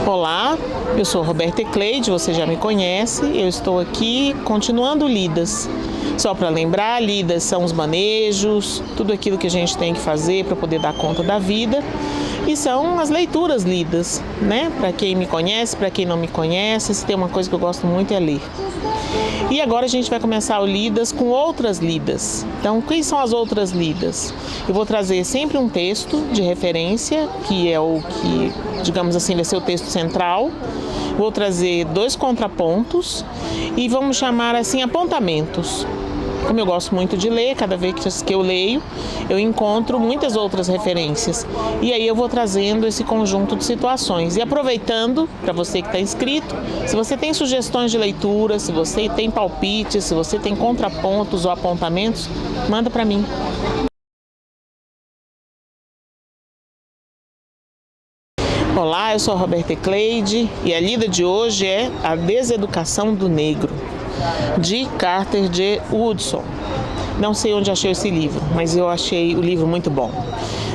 Olá, eu sou Roberta Ecleide, você já me conhece, eu estou aqui continuando lidas. Só para lembrar, lidas são os manejos, tudo aquilo que a gente tem que fazer para poder dar conta da vida. E são as leituras lidas, né? Para quem me conhece, para quem não me conhece, se tem uma coisa que eu gosto muito é ler. E agora a gente vai começar o lidas com outras lidas. Então, quais são as outras lidas? Eu vou trazer sempre um texto de referência, que é o que, digamos assim, vai ser o texto central. Vou trazer 2 contrapontos e vamos chamar assim apontamentos. Como eu gosto muito de ler, cada vez que eu leio, eu encontro muitas outras referências. E aí eu vou trazendo esse conjunto de situações. E aproveitando, para você que está inscrito, se você tem sugestões de leitura, se você tem palpites, se você tem contrapontos ou apontamentos, manda para mim. Olá, eu sou a Roberta Ecleide e a lida de hoje é A Deseducação do Negro, de Carter G. Woodson. Não sei onde achei esse livro, mas eu achei o livro muito bom.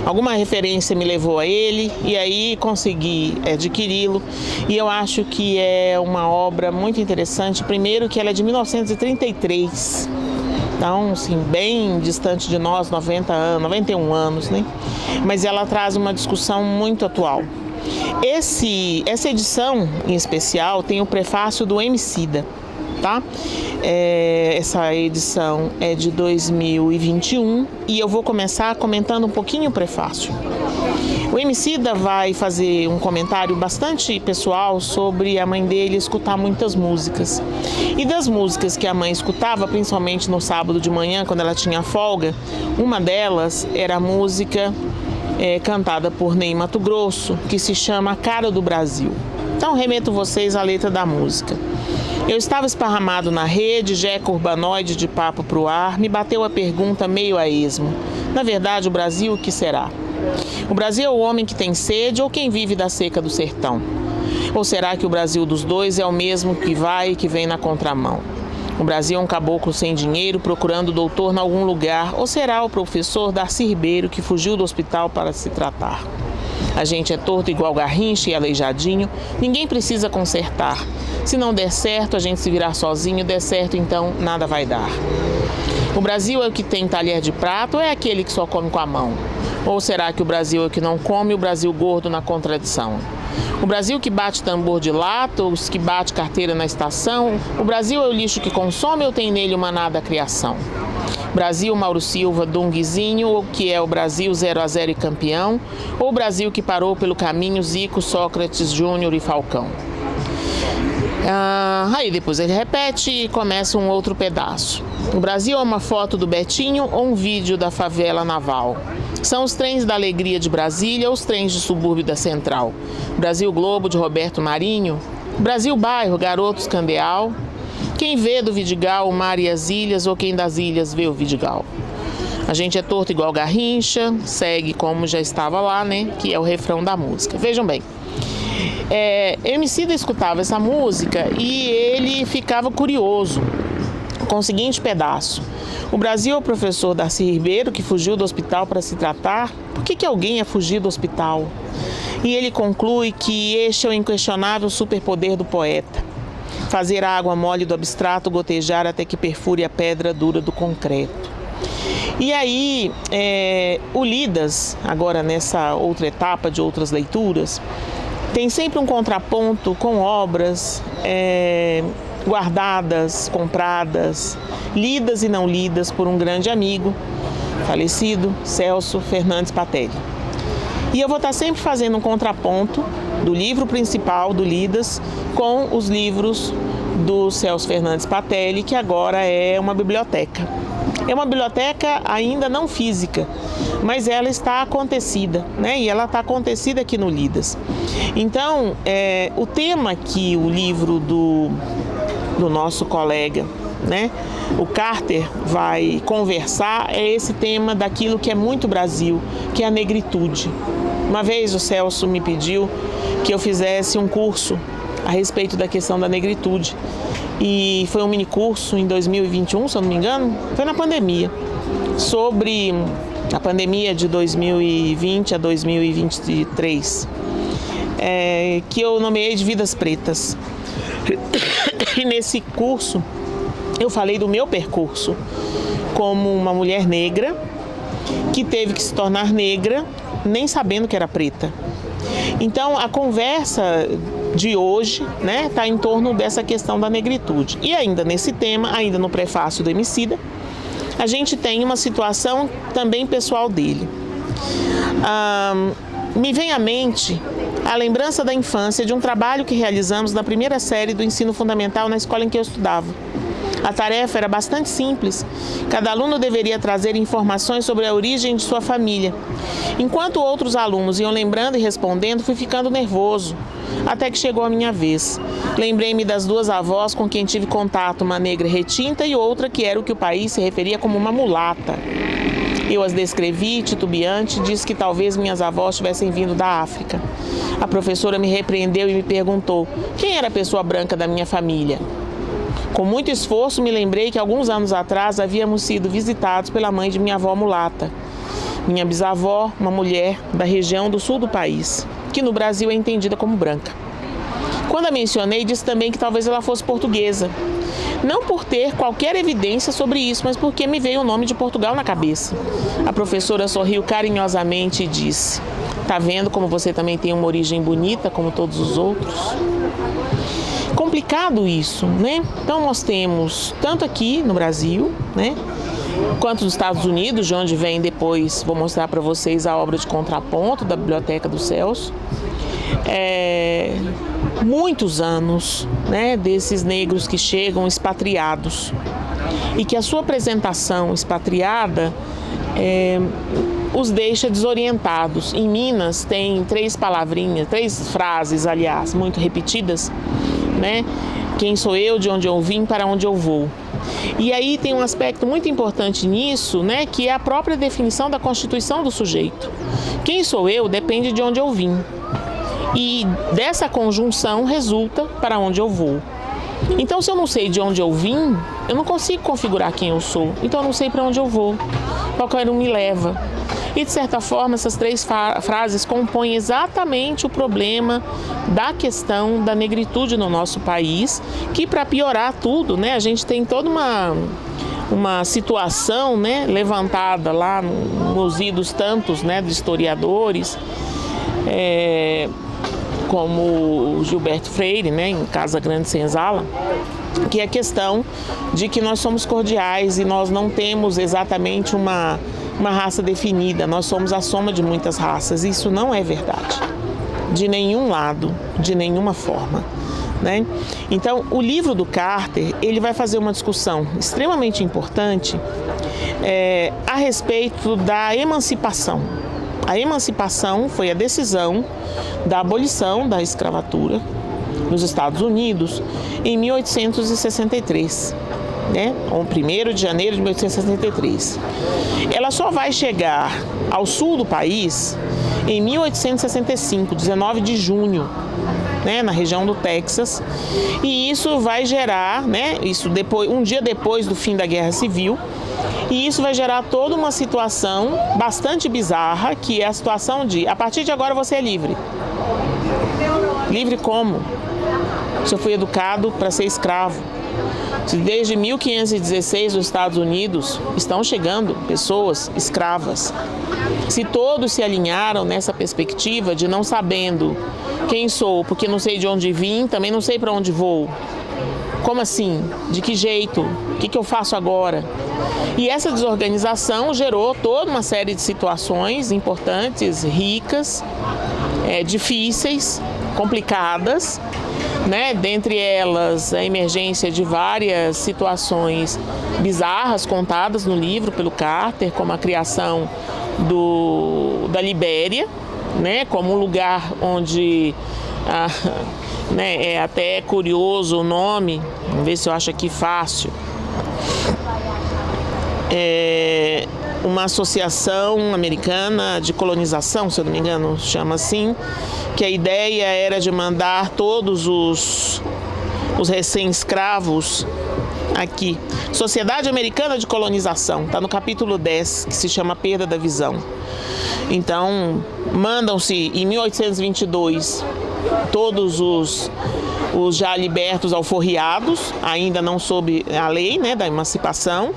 Alguma referência me levou a ele e aí consegui adquiri-lo. E eu acho que é uma obra muito interessante. Primeiro que ela é de 1933. Então, assim, bem distante de nós, 91 anos, né? Mas ela traz uma discussão muito atual. Essa edição, em especial, tem o prefácio do Emicida, tá? Essa edição é de 2021 e eu vou começar comentando um pouquinho o prefácio. O Emicida vai fazer um comentário bastante pessoal sobre a mãe dele escutar muitas músicas. E das músicas que a mãe escutava, principalmente no sábado de manhã, quando ela tinha folga, uma delas era a música cantada por Ney Matogrosso, que se chama Cara do Brasil. Então remeto vocês à letra da música. Eu estava esparramado na rede, jeca urbanoide de papo pro ar, me bateu a pergunta meio a esmo. Na verdade, o Brasil, o que será? O Brasil é o homem que tem sede ou quem vive da seca do sertão? Ou será que o Brasil dos dois é o mesmo que vai e que vem na contramão? O Brasil é um caboclo sem dinheiro procurando doutor em algum lugar, ou será o professor Darcy Ribeiro que fugiu do hospital para se tratar? A gente é torto igual Garrincha e Aleijadinho, ninguém precisa consertar. Se não der certo, a gente se virar sozinho, der certo, então nada vai dar. O Brasil é o que tem talher de prato ou é aquele que só come com a mão? Ou será que o Brasil é o que não come e o Brasil gordo na contradição? O Brasil que bate tambor de lata, os que bate carteira na estação? O Brasil é o lixo que consome ou tem nele uma nada criação? Brasil, Mauro Silva, Dunguizinho, ou que é o Brasil 0-0 e campeão? Ou o Brasil que parou pelo caminho Zico, Sócrates, Júnior e Falcão? Aí depois ele repete e começa um outro pedaço. O Brasil é uma foto do Betinho ou um vídeo da favela naval? São os trens da alegria de Brasília ou os trens de subúrbio da Central? Brasil Globo de Roberto Marinho? Brasil Bairro, Garotos Candeal? Quem vê do Vidigal o mar e as ilhas ou quem das ilhas vê o Vidigal? A gente é torto igual Garrincha, segue como já estava lá, né? Que é o refrão da música. Vejam bem. Emicida escutava essa música e ele ficava curioso com o seguinte pedaço. O Brasil é o professor Darcy Ribeiro que fugiu do hospital para se tratar. Por que alguém ia fugir do hospital? E ele conclui que este é o inquestionável superpoder do poeta. Fazer a água mole do abstrato gotejar até que perfure a pedra dura do concreto. E aí, o Lidas, agora nessa outra etapa de outras leituras, tem sempre um contraponto com obras guardadas, compradas, lidas e não lidas por um grande amigo, falecido, Celso Fernandes Patelli. E eu vou estar sempre fazendo um contraponto do livro principal do Lidas com os livros do Celso Fernandes Patelli, que agora é uma biblioteca. É uma biblioteca ainda não física, mas ela está acontecida, né? E ela está acontecida aqui no Lidas. Então, o tema que o livro do nosso colega, né, o Carter, vai conversar é esse tema daquilo que é muito Brasil, que é a negritude. Uma vez o Celso me pediu que eu fizesse um curso a respeito da questão da negritude. E foi um mini curso em 2021, se eu não me engano, foi na pandemia, sobre a pandemia de 2020 a 2023. que eu nomeei de Vidas Pretas. E nesse curso eu falei do meu percurso como uma mulher negra que teve que se tornar negra nem sabendo que era preta. Então a conversa de hoje, né, está em torno dessa questão da negritude. E ainda nesse tema, ainda no prefácio do Emicida, a gente tem uma situação também pessoal dele. Me vem à mente a lembrança da infância de um trabalho que realizamos na primeira série do ensino fundamental na escola em que eu estudava. A tarefa era bastante simples. Cada aluno deveria trazer informações sobre a origem de sua família. Enquanto outros alunos iam lembrando e respondendo, fui ficando nervoso, até que chegou a minha vez. Lembrei-me das duas avós com quem tive contato, uma negra retinta e outra que era o que o país se referia como uma mulata. Eu as descrevi, titubeante, disse que talvez minhas avós tivessem vindo da África. A professora me repreendeu e me perguntou quem era a pessoa branca da minha família. Com muito esforço, me lembrei que alguns anos atrás havíamos sido visitados pela mãe de minha avó mulata. Minha bisavó, uma mulher da região do sul do país, que no Brasil é entendida como branca. Quando a mencionei, disse também que talvez ela fosse portuguesa. Não por ter qualquer evidência sobre isso, mas porque me veio o nome de Portugal na cabeça. A professora sorriu carinhosamente e disse: "Tá vendo como você também tem uma origem bonita, como todos os outros?" Complicado isso, né? Então nós temos, tanto aqui no Brasil, né, quanto nos Estados Unidos, de onde vem depois, vou mostrar para vocês a obra de contraponto da Biblioteca do Celso, muitos anos, né, desses negros que chegam expatriados e que a sua apresentação expatriada os deixa desorientados. Em Minas tem três frases, aliás, muito repetidas, né? Quem sou eu, de onde eu vim, para onde eu vou. E aí tem um aspecto muito importante nisso, né, que é a própria definição da constituição do sujeito. Quem sou eu depende de onde eu vim. E dessa conjunção resulta para onde eu vou. Então, se eu não sei de onde eu vim, eu não consigo configurar quem eu sou. Então, eu não sei para onde eu vou, qualquer um me leva. E, de certa forma, essas três frases compõem exatamente o problema da questão da negritude no nosso país, que, para piorar tudo, né, a gente tem toda uma situação, né, levantada lá nos idos tantos, né, de historiadores, como o Gilberto Freire, né, em Casa Grande Senzala, que é a questão de que nós somos cordiais e nós não temos exatamente uma raça definida, nós somos a soma de muitas raças. Isso não é verdade, de nenhum lado, de nenhuma forma, né? Então, o livro do Carter, ele vai fazer uma discussão extremamente importante a respeito da emancipação. A emancipação foi a decisão da abolição da escravatura nos Estados Unidos em 1863. Né? 1º de janeiro de 1863. Ela só vai chegar ao sul do país em 1865, 19 de junho, né? Na região do Texas, e isso vai gerar, né? Isso depois, um dia depois do fim da Guerra Civil, e isso vai gerar toda uma situação bastante bizarra, que é a situação de, a partir de agora você é livre. Livre como? Se eu fui educado para ser escravo. Desde 1516 os Estados Unidos estão chegando pessoas escravas. Se todos se alinharam nessa perspectiva de não sabendo quem sou, porque não sei de onde vim, também não sei para onde vou. Como assim? De que jeito? O que eu faço agora? E essa desorganização gerou toda uma série de situações importantes, ricas, difíceis, complicadas, né? Dentre elas, a emergência de várias situações bizarras contadas no livro pelo Carter, como a criação da Libéria, né? Como um lugar onde, né? É até curioso o nome, vamos ver se eu acho aqui fácil. Uma associação americana de colonização, se eu não me engano, chama assim, que a ideia era de mandar todos os recém-escravos aqui. Sociedade Americana de Colonização, está no capítulo 10, que se chama Perda da Visão. Então, mandam-se em 1822 todos os já libertos alforriados, ainda não sob a lei, né, da emancipação.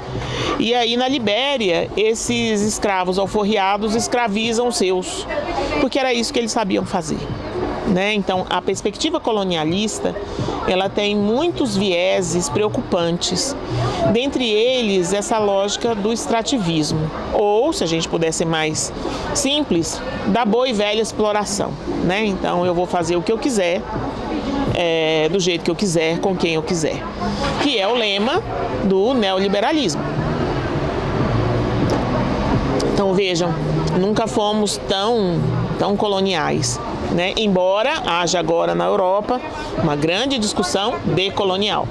E aí na Libéria, esses escravos alforriados escravizam os seus, porque era isso que eles sabiam fazer. Né? Então, a perspectiva colonialista, ela tem muitos vieses preocupantes, dentre eles essa lógica do extrativismo, ou, se a gente puder ser mais simples, da boa e velha exploração. Né? Então, eu vou fazer o que eu quiser, do jeito que eu quiser, com quem eu quiser, que é o lema do neoliberalismo. Então, vejam, nunca fomos tão coloniais. Né? Embora haja agora na Europa uma grande discussão decolonial.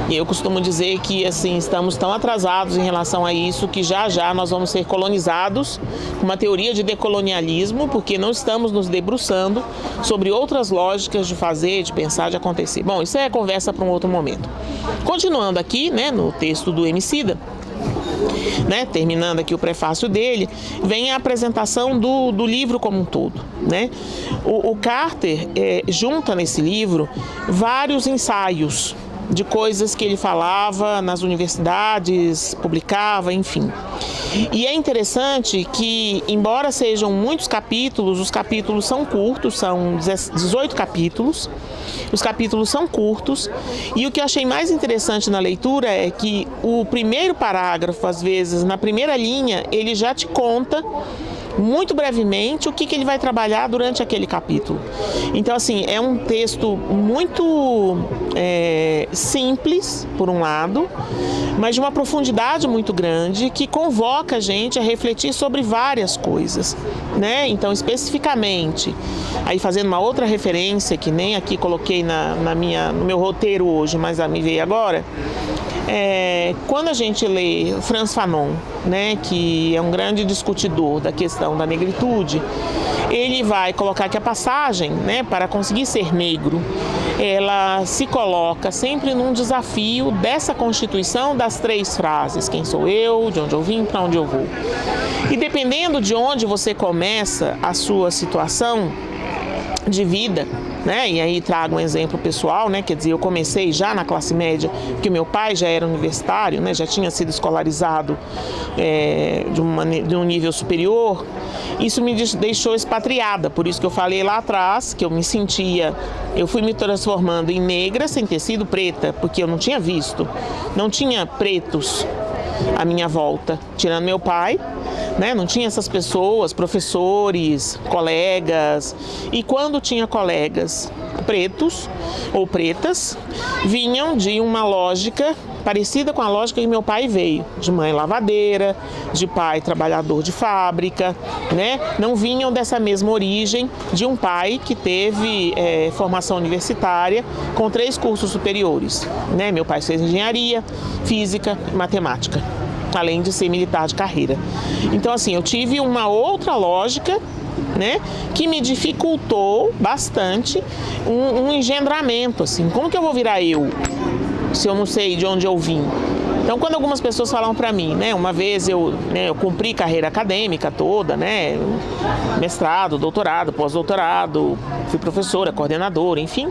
E eu costumo dizer que assim, estamos tão atrasados em relação a isso que já nós vamos ser colonizados com uma teoria de decolonialismo, porque não estamos nos debruçando sobre outras lógicas de fazer, de pensar, de acontecer. Bom, isso é conversa para um outro momento. Continuando aqui, né, no texto do Emicida, né, terminando aqui o prefácio dele, vem a apresentação do livro como um todo. Né? O Carter junta nesse livro vários ensaios de coisas que ele falava nas universidades, publicava, enfim. E é interessante que, embora sejam muitos capítulos, os capítulos são curtos, são 18 capítulos, os capítulos são curtos, e o que eu achei mais interessante na leitura é que o primeiro parágrafo, às vezes, na primeira linha, ele já te conta muito brevemente o que ele vai trabalhar durante aquele capítulo. Então, assim, é um texto muito simples, por um lado, mas de uma profundidade muito grande, que convoca a gente a refletir sobre várias coisas, né? Então, especificamente, aí fazendo uma outra referência, que nem aqui coloquei no meu roteiro hoje, mas me veio agora, quando a gente lê Frantz Fanon, né, que é um grande discutidor da questão da negritude, ele vai colocar que a passagem, né, para conseguir ser negro, ela se coloca sempre num desafio dessa constituição das 3 frases: quem sou eu, de onde eu vim, para onde eu vou. E dependendo de onde você começa a sua situação de vida, né? E aí trago um exemplo pessoal, né? Quer dizer, eu comecei já na classe média, porque meu pai já era universitário, né? Já tinha sido escolarizado de um nível superior. Isso me deixou expatriada, por isso que eu falei lá atrás, que eu fui me transformando em negra sem ter sido preta, porque eu não tinha visto, não tinha pretos à minha volta, tirando meu pai. Né? Não tinha essas pessoas, professores, colegas, e quando tinha colegas pretos ou pretas, vinham de uma lógica parecida com a lógica que meu pai veio, de mãe lavadeira, de pai trabalhador de fábrica, né? Não vinham dessa mesma origem de um pai que teve formação universitária com 3 cursos superiores, né? Meu pai fez engenharia, física e matemática, além de ser militar de carreira. Então, assim, eu tive uma outra lógica, né, que me dificultou bastante um engendramento, assim. Como que eu vou virar eu, se eu não sei de onde eu vim? Então, quando algumas pessoas falam para mim, né, uma vez eu cumpri carreira acadêmica toda, né, mestrado, doutorado, pós-doutorado, fui professora, coordenadora, enfim.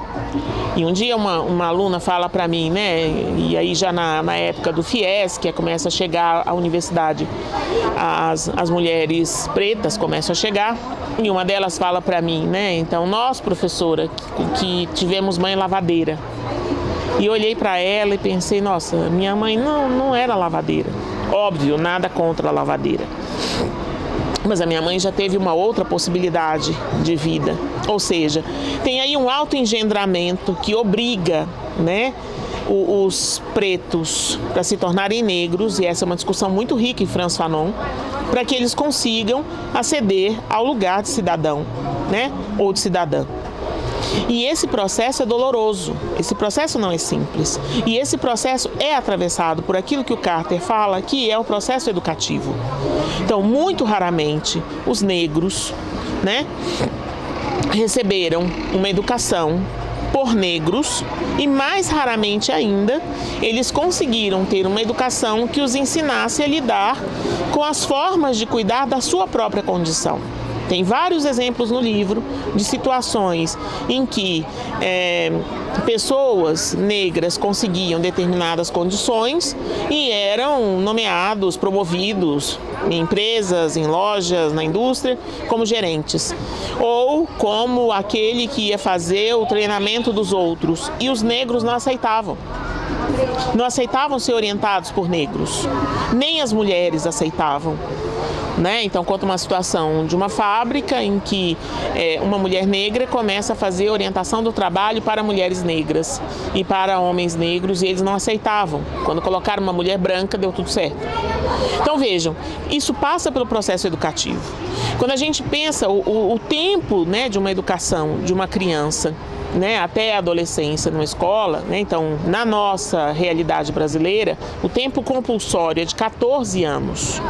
E um dia uma aluna fala para mim, né, e aí já na época do FIES, que começa a chegar à universidade, as mulheres pretas começam a chegar, e uma delas fala para mim, né, então nós, professora, que tivemos mãe lavadeira. E eu olhei para ela e pensei, nossa, minha mãe não era lavadeira. Óbvio, nada contra a lavadeira. Mas a minha mãe já teve uma outra possibilidade de vida. Ou seja, tem aí um autoengendramento que obriga, né, os pretos para se tornarem negros, e essa é uma discussão muito rica em Frantz Fanon, para que eles consigam aceder ao lugar de cidadão, né, ou de cidadã. E esse processo é doloroso, esse processo não é simples. E esse processo é atravessado por aquilo que o Carter fala, que é o processo educativo. Então, muito raramente, os negros, né, receberam uma educação por negros, e mais raramente ainda, eles conseguiram ter uma educação que os ensinasse a lidar com as formas de cuidar da sua própria condição. Tem vários exemplos no livro de situações em que pessoas negras conseguiam determinadas condições e eram nomeados, promovidos em empresas, em lojas, na indústria, como gerentes. Ou como aquele que ia fazer o treinamento dos outros. E os negros não aceitavam. Não aceitavam ser orientados por negros. Nem as mulheres aceitavam. Né? Então, conta uma situação de uma fábrica em que uma mulher negra começa a fazer orientação do trabalho para mulheres negras e para homens negros, e eles não aceitavam. Quando colocaram uma mulher branca, deu tudo certo. Então, vejam, isso passa pelo processo educativo. Quando a gente pensa o tempo, né, de uma educação de uma criança, né, até a adolescência numa escola, né, então, na nossa realidade brasileira, o tempo compulsório é de 14 anos.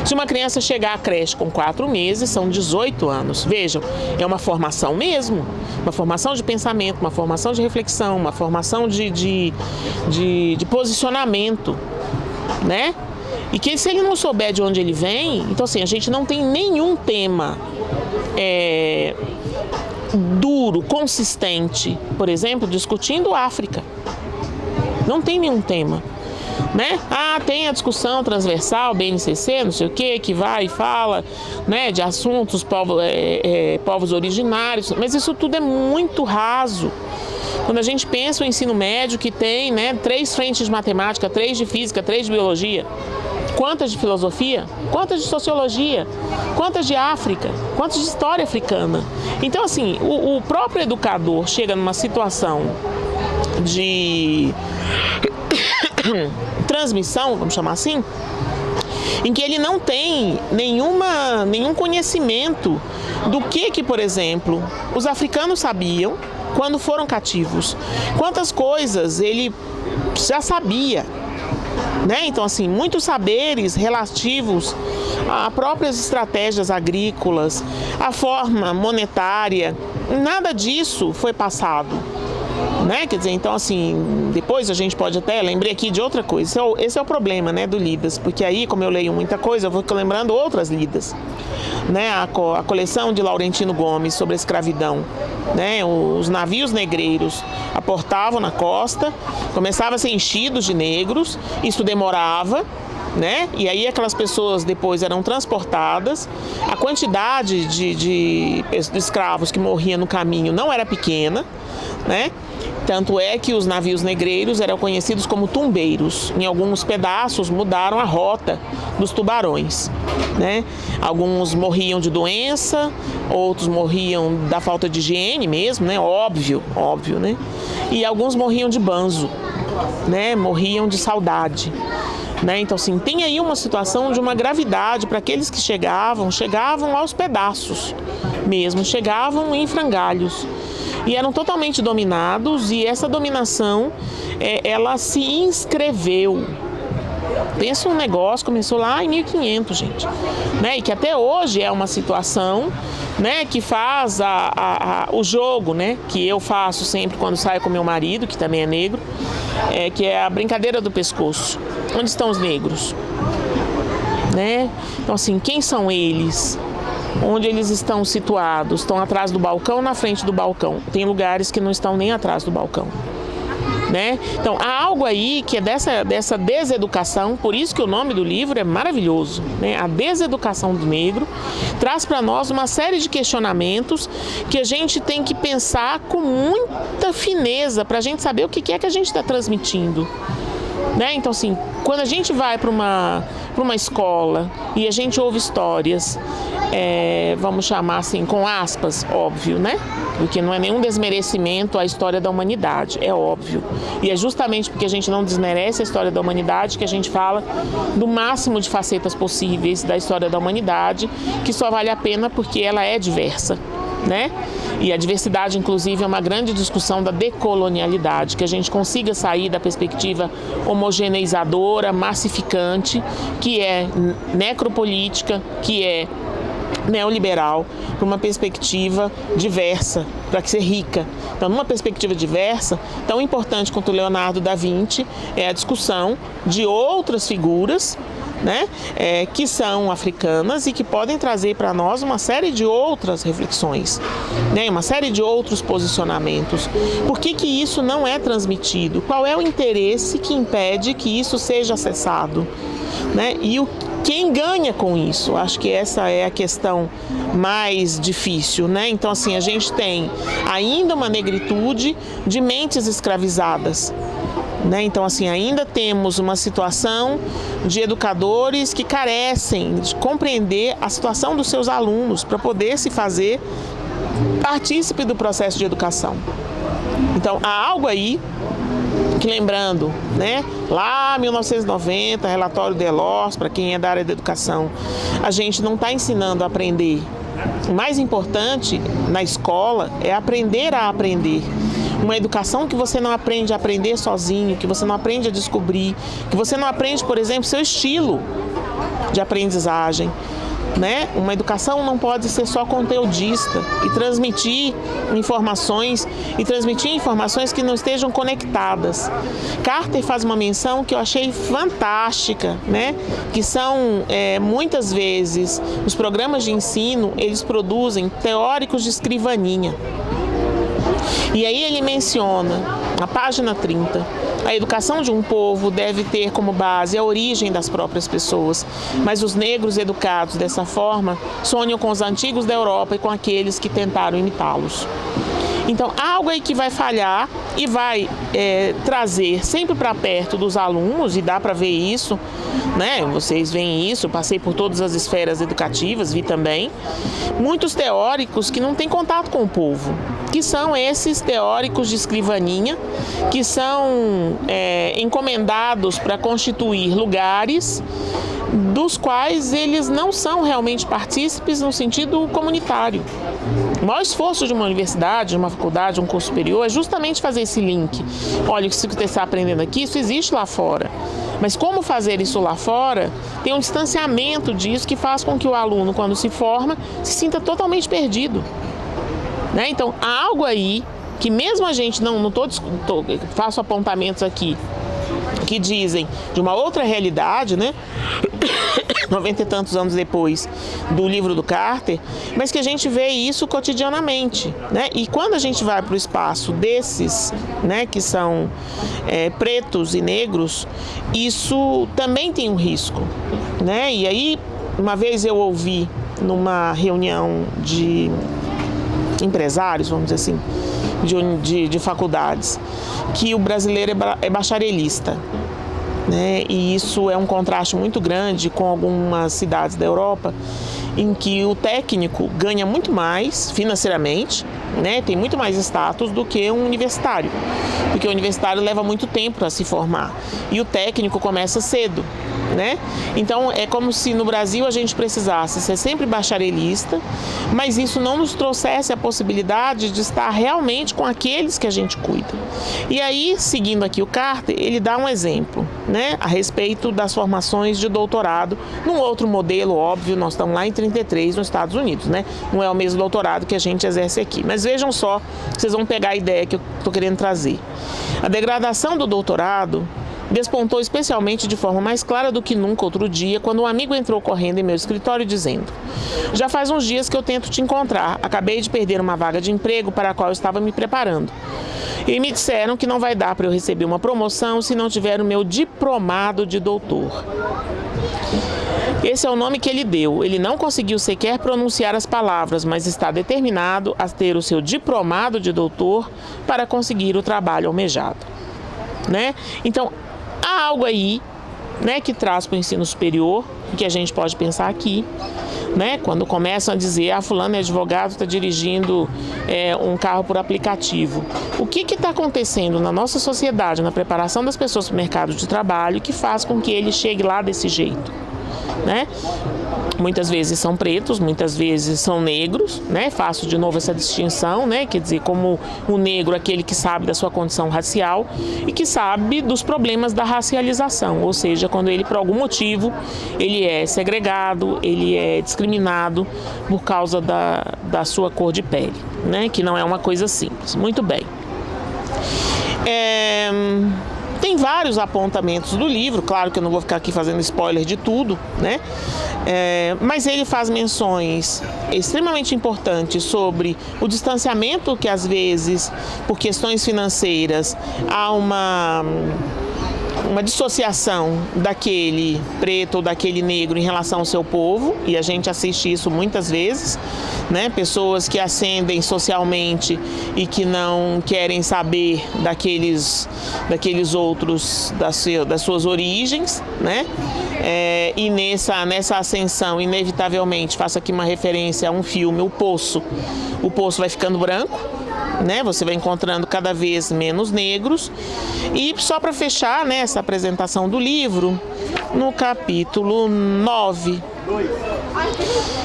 Se uma criança chegar à creche com 4 meses, são 18 anos. Vejam, é uma formação mesmo, uma formação de pensamento, uma formação de reflexão, uma formação de posicionamento, né? E que se ele não souber de onde ele vem, então assim, a gente não tem nenhum tema duro, consistente, por exemplo, discutindo África. Não tem nenhum tema. Né? Tem a discussão transversal, BNCC, não sei o que vai e fala, né, de assuntos povos originários, mas isso tudo é muito raso. Quando a gente pensa o ensino médio que tem, né, 3 frentes de matemática, 3 de física, 3 de biologia, quantas de filosofia, quantas de sociologia, quantas de África, quantas de história africana. Então, assim, o próprio educador chega numa situação de transmissão, vamos chamar assim, em que ele não tem nenhum conhecimento do que, por exemplo, os africanos sabiam quando foram cativos. Quantas coisas ele já sabia, né? Então, assim, muitos saberes relativos a próprias estratégias agrícolas, a forma monetária, nada disso foi passado. Né? Quer dizer, então assim, depois a gente pode até, lembrei aqui de outra coisa, esse é o problema, né, do Lidas, porque aí, como eu leio muita coisa, eu vou lembrando outras lidas, né, a coleção de Laurentino Gomes sobre a escravidão, né, os navios negreiros aportavam na costa, começavam a ser enchidos de negros, isso demorava, né? E aí aquelas pessoas depois eram transportadas, a quantidade de escravos que morriam no caminho não era pequena, né? Tanto é que os navios negreiros eram conhecidos como tumbeiros. Em alguns pedaços mudaram a rota dos tubarões, né? Alguns morriam de doença, outros morriam da falta de higiene mesmo, né? Óbvio, né? E alguns morriam de banzo, né? Morriam de saudade. Né? Então, assim, tem aí uma situação de uma gravidade para aqueles que chegavam aos pedaços mesmo, chegavam em frangalhos e eram totalmente dominados, e essa dominação, ela se inscreveu. Pensa um negócio, começou lá em 1500, gente, né? E que até hoje é uma situação, né, que faz o jogo, né, que eu faço sempre quando saio com meu marido, que também é negro, que é a brincadeira do pescoço. Onde estão os negros? Né? Então, assim, quem são eles? Onde eles estão situados? Estão atrás do balcão ou na frente do balcão? Tem lugares que não estão nem atrás do balcão. Né? Então, há algo aí que é dessa deseducação, por isso que o nome do livro é maravilhoso, né? A deseducação do negro traz para nós uma série de questionamentos que a gente tem que pensar com muita fineza para a gente saber o que é que a gente está transmitindo. Né? Então, assim, quando a gente vai para uma escola e a gente ouve histórias, vamos chamar assim, com aspas, óbvio, né? Porque não é nenhum desmerecimento à história da humanidade, é óbvio. E é justamente porque a gente não desmerece a história da humanidade que a gente fala do máximo de facetas possíveis da história da humanidade, que só vale a pena porque ela é diversa. Né? E a diversidade, inclusive, é uma grande discussão da decolonialidade, que a gente consiga sair da perspectiva homogeneizadora, massificante, que é necropolítica, que é neoliberal, para uma perspectiva diversa, para ser rica. Então, numa perspectiva diversa, tão importante quanto o Leonardo da Vinci é a discussão de outras figuras, né, que são africanas e que podem trazer para nós uma série de outras reflexões, né, uma série de outros posicionamentos. Por que isso não é transmitido? Qual é o interesse que impede que isso seja acessado, né? E quem ganha com isso? Acho que essa é a questão mais difícil, né? Então, assim, a gente tem ainda uma negritude de mentes escravizadas, né? Então, assim, ainda temos uma situação de educadores que carecem de compreender a situação dos seus alunos para poder se fazer partícipe do processo de educação. Então, há algo aí que, lembrando, né, lá em 1990, relatório Delors, para quem é da área da educação, a gente não está ensinando a aprender. O mais importante na escola é aprender a aprender. Uma educação que você não aprende a aprender sozinho, que você não aprende a descobrir, que você não aprende, por exemplo, seu estilo de aprendizagem, né? Uma educação não pode ser só conteudista e transmitir informações que não estejam conectadas. Carter faz uma menção que eu achei fantástica, né? Que são muitas vezes os programas de ensino, eles produzem teóricos de escrivaninha. E aí ele menciona, na página 30, a educação de um povo deve ter como base a origem das próprias pessoas, mas os negros educados dessa forma sonham com os antigos da Europa e com aqueles que tentaram imitá-los. Então, algo aí que vai falhar e vai trazer sempre para perto dos alunos, e dá para ver isso, né? Vocês veem isso, eu passei por todas as esferas educativas, vi também, muitos teóricos que não têm contato com o povo, que são esses teóricos de escrivaninha, que são encomendados para constituir lugares dos quais eles não são realmente partícipes no sentido comunitário. O maior esforço de uma universidade, de uma faculdade, de um curso superior é justamente fazer esse link. Olha, o que você está aprendendo aqui, isso existe lá fora. Mas como fazer isso lá fora, tem um distanciamento disso que faz com que o aluno, quando se forma, se sinta totalmente perdido. Né? Então, há algo aí que mesmo a gente faço apontamentos aqui que dizem de uma outra realidade, né? 90 e tantos anos depois do livro do Carter, mas que a gente vê isso cotidianamente, né? E quando a gente vai para o espaço desses, né, que são pretos e negros, isso também tem um risco, né? E aí, uma vez eu ouvi numa reunião de empresários, vamos dizer assim, de faculdades, que o brasileiro é bacharelista, né? E isso é um contraste muito grande com algumas cidades da Europa, em que o técnico ganha muito mais financeiramente, né? Tem muito mais status do que um universitário, porque o universitário leva muito tempo para se formar e o técnico começa cedo, né? Então é como se no Brasil a gente precisasse ser sempre bacharelista, mas isso não nos trouxesse a possibilidade de estar realmente com aqueles que a gente cuida. E aí, seguindo aqui o Carter, ele dá um exemplo, né, a respeito das formações de doutorado num outro modelo, óbvio, nós estamos lá em 33 nos Estados Unidos, né? Não é o mesmo doutorado que a gente exerce aqui, mas vejam só, vocês vão pegar a ideia que eu estou querendo trazer. A degradação do doutorado despontou especialmente de forma mais clara do que nunca outro dia, quando um amigo entrou correndo em meu escritório dizendo: "Já faz uns dias que eu tento te encontrar, acabei de perder uma vaga de emprego para a qual eu estava me preparando. E me disseram que não vai dar para eu receber uma promoção se não tiver o meu diplomado de doutor." Esse é o nome que ele deu. Ele não conseguiu sequer pronunciar as palavras, mas está determinado a ter o seu diplomado de doutor para conseguir o trabalho almejado, né? Então, há algo aí, né, que traz para o ensino superior, que a gente pode pensar aqui, né? Quando começam a dizer, fulano é advogado, está dirigindo um carro por aplicativo. O que está acontecendo na nossa sociedade, na preparação das pessoas para o mercado de trabalho, que faz com que ele chegue lá desse jeito, né? Muitas vezes são pretos, muitas vezes são negros, né? Faço de novo essa distinção, né? Quer dizer, como o negro é aquele que sabe da sua condição racial e que sabe dos problemas da racialização, ou seja, quando ele, por algum motivo, ele é segregado, ele é discriminado por causa da sua cor de pele, né? Que não é uma coisa simples. Muito bem. Tem vários apontamentos do livro, claro que eu não vou ficar aqui fazendo spoiler de tudo, né? Mas ele faz menções extremamente importantes sobre o distanciamento que às vezes, por questões financeiras, há uma dissociação daquele preto ou daquele negro em relação ao seu povo, e a gente assiste isso muitas vezes, né? Pessoas que ascendem socialmente e que não querem saber daqueles outros, das suas origens, né? E nessa ascensão, inevitavelmente, faço aqui uma referência a um filme, O Poço vai ficando branco, né? Você vai encontrando cada vez menos negros. E só para fechar, né, essa apresentação do livro, no capítulo 9,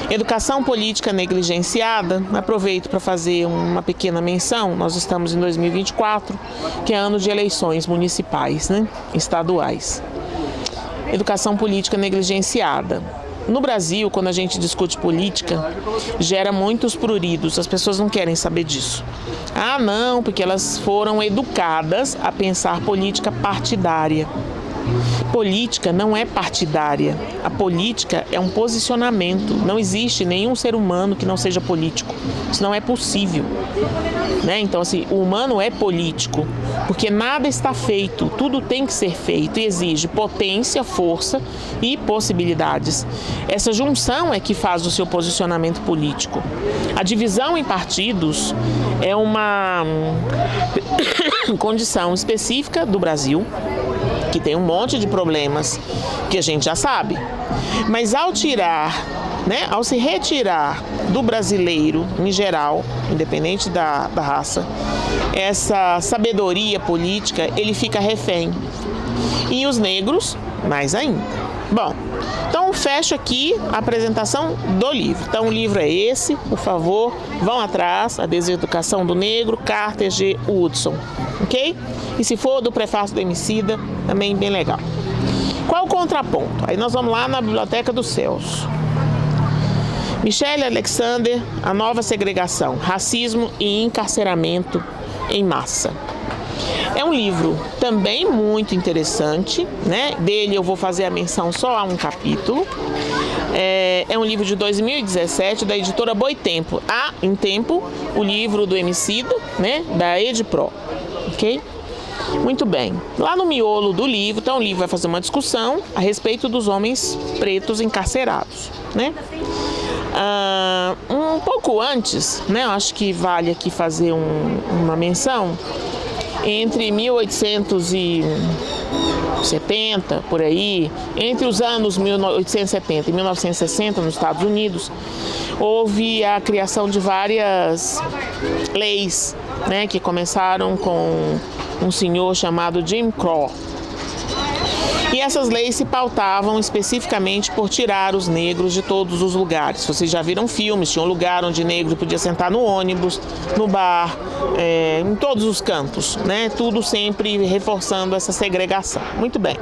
Educação Política Negligenciada, aproveito para fazer uma pequena menção. Nós estamos em 2024, que é ano de eleições municipais, né, estaduais. Educação política negligenciada. No Brasil, quando a gente discute política, gera muitos pruridos, as pessoas não querem saber disso. Ah, não, porque elas foram educadas a pensar política partidária. Política não é partidária. A política é um posicionamento. Não existe nenhum ser humano que não seja político. Isso não é possível, né? Então, assim, o humano é político, porque nada está feito, tudo tem que ser feito e exige potência, força e possibilidades. Essa junção é que faz o seu posicionamento político. A divisão em partidos é uma condição específica do Brasil, que tem um monte de problemas que a gente já sabe. Mas ao se retirar do brasileiro em geral, independente da raça, essa sabedoria política, ele fica refém. E os negros, mais ainda. Bom, então fecho aqui a apresentação do livro. Então o livro é esse, por favor, vão atrás, A Deseducação do Negro, Carter G. Woodson, ok? E se for do Prefácio do Emicida, também bem legal. Qual o contraponto? Aí nós vamos lá na Biblioteca do Celso. Michelle Alexander, A Nova Segregação, Racismo e Encarceramento em Massa. É um livro também muito interessante, né? Dele eu vou fazer a menção só a um capítulo. É um livro de 2017 da editora Boitempo. Em Tempo, o livro do Emicida, né? Da Edipro, ok? Muito bem. Lá no miolo do livro, então o livro vai fazer uma discussão a respeito dos homens pretos encarcerados, né? Um pouco antes, né? Eu acho que vale aqui fazer uma menção. Entre 1870, por aí, entre os anos 1870 e 1960, nos Estados Unidos, houve a criação de várias leis, né, que começaram com um senhor chamado Jim Crow. E essas leis se pautavam especificamente por tirar os negros de todos os lugares. Vocês já viram filmes, tinha um lugar onde negro podia sentar no ônibus, no bar, em todos os cantos, né? Tudo sempre reforçando essa segregação. Muito bem.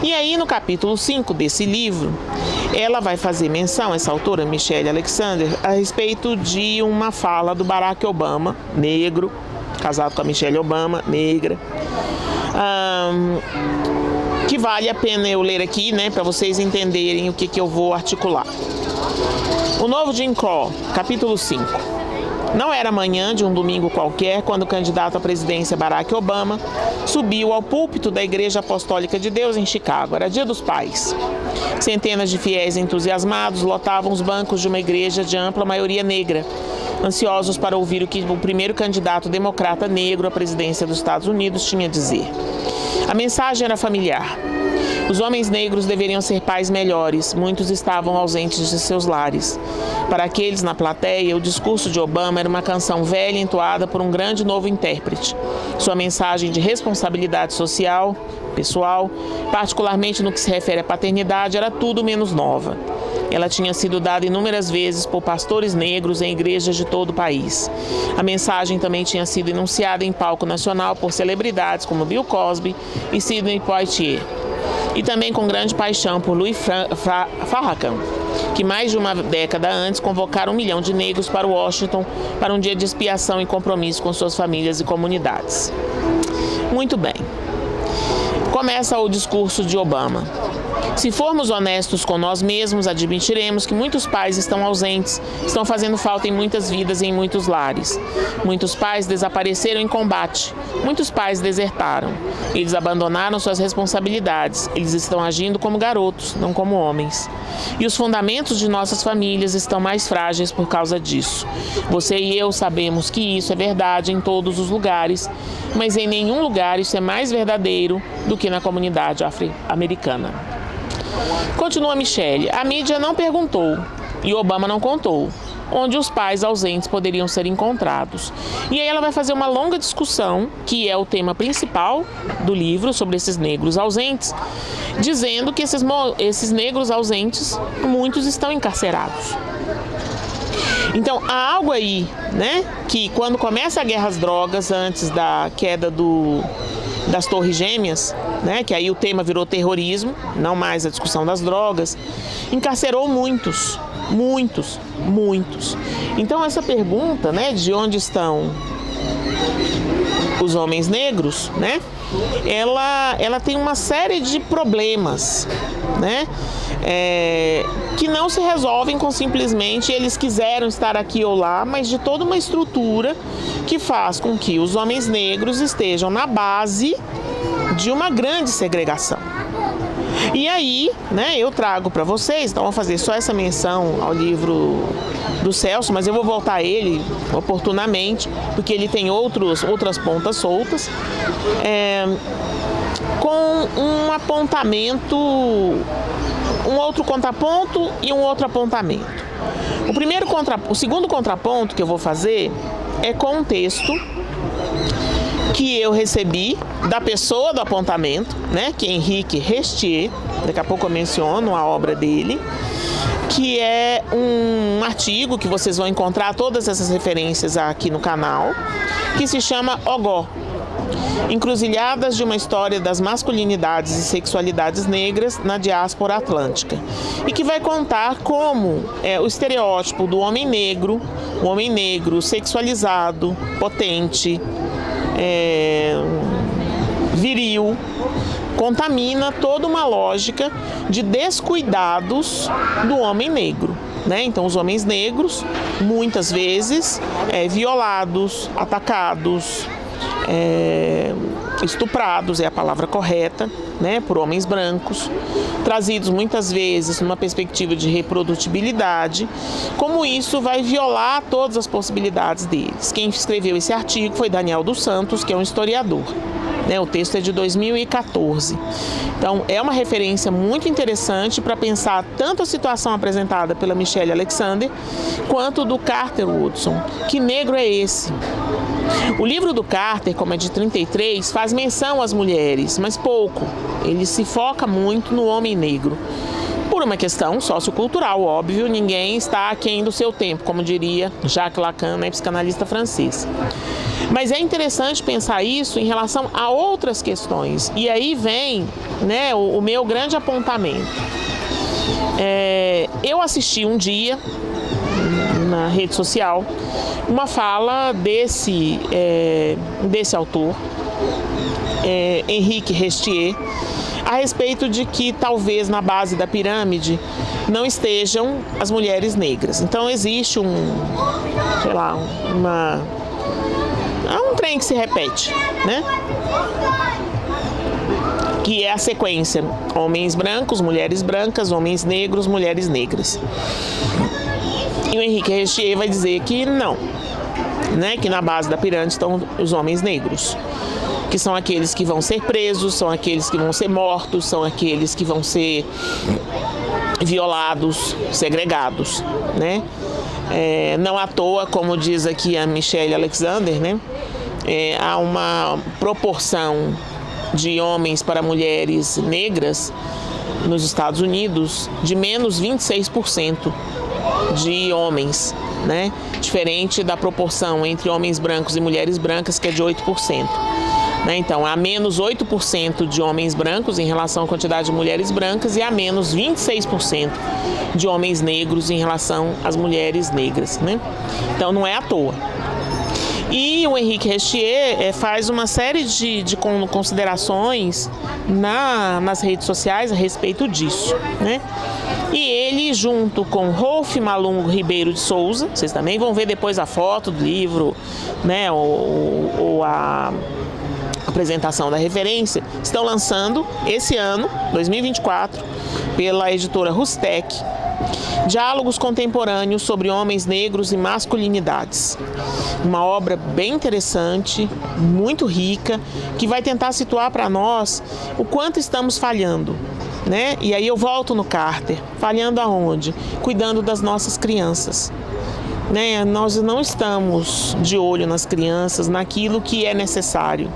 E aí, no capítulo 5 desse livro, ela vai fazer menção, essa autora, Michelle Alexander, a respeito de uma fala do Barack Obama, negro, casado com a Michelle Obama, negra, que vale a pena eu ler aqui, né, para vocês entenderem o que eu vou articular. O Novo Jim Crow, capítulo 5. Não era manhã de um domingo qualquer quando o candidato à presidência Barack Obama subiu ao púlpito da Igreja Apostólica de Deus em Chicago. Era Dia dos Pais. Centenas de fiéis entusiasmados lotavam os bancos de uma igreja de ampla maioria negra, ansiosos para ouvir o que o primeiro candidato democrata negro à presidência dos Estados Unidos tinha a dizer. A mensagem era familiar. Os homens negros deveriam ser pais melhores, muitos estavam ausentes de seus lares. Para aqueles na plateia, o discurso de Obama era uma canção velha entoada por um grande novo intérprete. Sua mensagem de responsabilidade social, pessoal, particularmente no que se refere à paternidade, era tudo menos nova. Ela tinha sido dada inúmeras vezes por pastores negros em igrejas de todo o país. A mensagem também tinha sido enunciada em palco nacional por celebridades como Bill Cosby e Sidney Poitier. E também com grande paixão por Louis Farrakhan, que mais de uma década antes convocaram 1 milhão de negros para Washington para um dia de expiação e compromisso com suas famílias e comunidades. Muito bem. começa o discurso de Obama. Se formos honestos com nós mesmos, admitiremos que muitos pais estão ausentes, estão fazendo falta em muitas vidas e em muitos lares. Muitos pais desapareceram em combate, muitos pais desertaram. Eles abandonaram suas responsabilidades, eles estão agindo como garotos, não como homens. E os fundamentos de nossas famílias estão mais frágeis por causa disso. Você e eu sabemos que isso é verdade em todos os lugares, mas em nenhum lugar isso é mais verdadeiro do que na comunidade afro-americana. Continua Michelle. A mídia não perguntou e Obama não contou onde os pais ausentes poderiam ser encontrados. E aí ela vai fazer uma longa discussão, que é o tema principal do livro, sobre esses negros ausentes, dizendo que esses negros ausentes, muitos estão encarcerados. Então, há algo aí, né, que quando começa a guerra às drogas, antes da queda das Torres Gêmeas, né, que aí o tema virou terrorismo, não mais a discussão das drogas, encarcerou muitos. Então, essa pergunta, né, de onde estão os homens negros, né, ela tem uma série de problemas, né, que não se resolvem com simplesmente eles quiseram estar aqui ou lá, mas de toda uma estrutura que faz com que os homens negros estejam na base de uma grande segregação. E aí, né, eu trago para vocês, então vou fazer só essa menção ao livro do Celso, mas eu vou voltar a ele oportunamente, porque ele tem outras pontas soltas, com um apontamento, um outro contraponto e um outro apontamento. O segundo contraponto que eu vou fazer é com um texto que eu recebi da pessoa do apontamento, né, que é Henrique Restier, daqui a pouco eu menciono a obra dele, que é um artigo que vocês vão encontrar todas essas referências aqui no canal, que se chama Ogó, Encruzilhadas de uma História das Masculinidades e Sexualidades Negras na Diáspora Atlântica, e que vai contar como o estereótipo do homem negro, o homem negro sexualizado, potente, viril, contamina toda uma lógica de descuidados do homem negro, né? Então, os homens negros, muitas vezes, violados, atacados, estuprados, é a palavra correta, né, por homens brancos, trazidos muitas vezes numa perspectiva de reprodutibilidade, como isso vai violar todas as possibilidades deles. Quem escreveu esse artigo foi Daniel dos Santos, que é um historiador. O texto é de 2014. Então, é uma referência muito interessante para pensar tanto a situação apresentada pela Michelle Alexander, quanto do Carter Woodson. Que negro é esse? O livro do Carter, como é de 33, faz menção às mulheres, mas pouco. Ele se foca muito no homem negro. Por uma questão sociocultural, óbvio, ninguém está aquém do seu tempo, como diria Jacques Lacan, psicanalista francês. Mas é interessante pensar isso em relação a outras questões. E aí vem, né, o meu grande apontamento. Eu assisti um dia, na rede social, uma fala desse autor, Henrique Restier, a respeito de que talvez na base da pirâmide não estejam as mulheres negras. Então existe um trem que se repete, né? Que é a sequência: homens brancos, mulheres brancas, homens negros, mulheres negras. E o Henrique Restier vai dizer que não, né? Que na base da pirâmide estão os homens negros, que são aqueles que vão ser presos, são aqueles que vão ser mortos, são aqueles que vão ser violados, segregados, né? Não à toa, como diz aqui a Michelle Alexander, né? Há uma proporção de homens para mulheres negras nos Estados Unidos de menos 26% de homens, né? Diferente da proporção entre homens brancos e mulheres brancas, que é de 8%. Então, há menos 8% de homens brancos em relação à quantidade de mulheres brancas e há menos 26% de homens negros em relação às mulheres negras, né? Então, não é à toa. E o Henrique Restier faz uma série de considerações nas redes sociais a respeito disso, né? E ele, junto com Rolf Malungo Ribeiro de Souza, vocês também vão ver depois a foto do livro, né, ou a apresentação da referência, estão lançando esse ano, 2024, pela editora Rustec, Diálogos Contemporâneos sobre Homens Negros e Masculinidades. Uma obra bem interessante, muito rica, que vai tentar situar para nós o quanto estamos falhando, né? E aí eu volto no Carter, falhando aonde? Cuidando das nossas crianças. Né? Nós não estamos de olho nas crianças, naquilo que é necessário.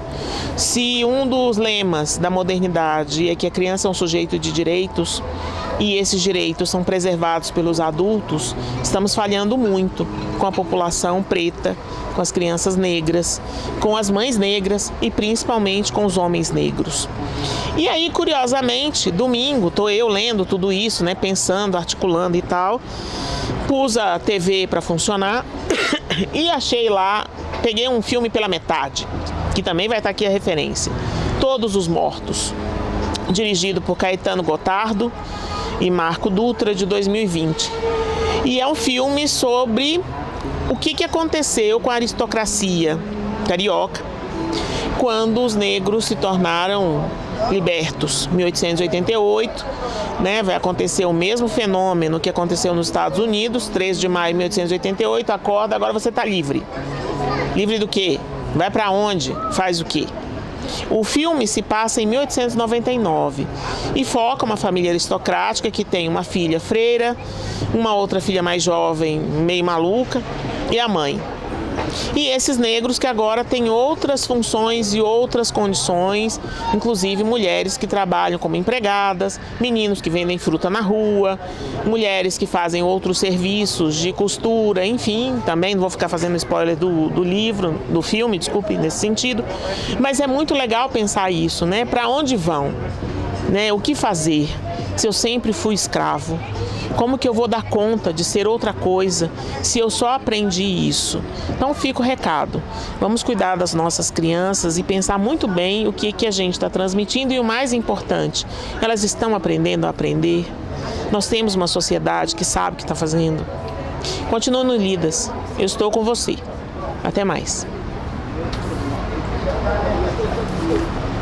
Se um dos lemas da modernidade é que a criança é um sujeito de direitos e esses direitos são preservados pelos adultos, estamos falhando muito com a população preta, com as crianças negras, com as mães negras e principalmente com os homens negros. E aí, curiosamente, domingo, estou eu lendo tudo isso, né, pensando, articulando e tal, pus a TV para funcionar e achei lá, peguei um filme pela metade, que também vai estar aqui a referência, Todos os Mortos, dirigido por Caetano Gotardo e Marco Dutra, de 2020. E é um filme sobre o que aconteceu com a aristocracia carioca quando os negros se tornaram libertos, 1888, né? Vai acontecer o mesmo fenômeno que aconteceu nos Estados Unidos, 13 de maio de 1888, acorda, agora você está livre. Livre do quê? Vai para onde? Faz o quê? O filme se passa em 1899 e foca uma família aristocrática que tem uma filha freira, uma outra filha mais jovem, meio maluca, e a mãe. E esses negros que agora têm outras funções e outras condições, inclusive mulheres que trabalham como empregadas, meninos que vendem fruta na rua, mulheres que fazem outros serviços de costura, enfim, também não vou ficar fazendo spoiler do livro, do filme, desculpe, nesse sentido, mas é muito legal pensar isso, né? Para onde vão? Né? O que fazer se eu sempre fui escravo? Como que eu vou dar conta de ser outra coisa se eu só aprendi isso? Então fica o recado. Vamos cuidar das nossas crianças e pensar muito bem o que a gente está transmitindo e o mais importante, elas estão aprendendo a aprender? Nós temos uma sociedade que sabe o que está fazendo? Continue no Lidas. Eu estou com você. Até mais.